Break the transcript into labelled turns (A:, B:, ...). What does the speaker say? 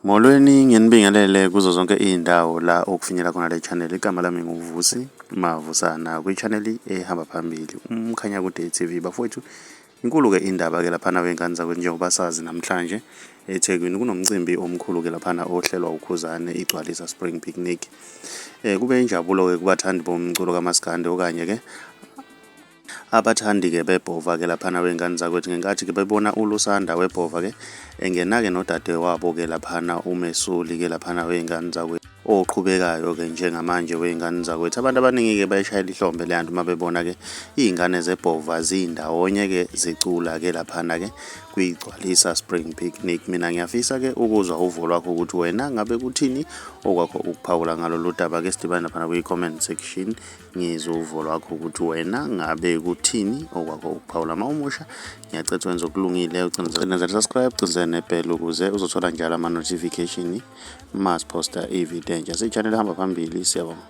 A: Molweni, nginibingelele kuzo zonke iy'ndawo la okufinyelela khona le channel. Igama lami nguVusi Mavusana kwi-channel ehamba phambili uMkhanyakude TV. Bafowethu, inkulu-ke indaba-ke laphana wey'ngane zakwethu, njengoba sazi namhlanje eThekwini kunomcimbi omkhulu-ke laphana ohlelwa ukhuzane igcwalisa Spring Picnic. Kube injabulo-ke kubathandi bomculo kamaskandi okanye-ke abathandi-ke bebhova-ke laphana wey'ngane zakwethu, ngenkathi-ke bebona ulusanda webhova-ke engena-ke nodade wabo-ke laphana umesuli-ke laphana wey'ngane zakwethu oqhubekayo-ke njengamanje wey'ngane zakwethu. Abantu abaningi-ke bayishayela ihlombe leya nto uma bebona-ke iy'ngane zebhova zindawonye-ke zicula-ke laphana-ke kwigcwalisa Spring Picnic. Mina ngiyafisa-ke ukuzwa uvo lwakho ukuthi wena ngabe kuthini okwakho ukuphawula ngalolu daba-ke. Sidibane laphana kwi-comment section ngizwe uvo lwakho ukuthi wena ngabe kuthini okwakho ukuphawula. Uma umusha ngiyacetha wenza okulungile, ucindezela subscribe, ucindezela nebhell ukuze uzothola njalo ama-notification mas posta ividiyo entsha. Siyichanele hamba phambili, siyabonga.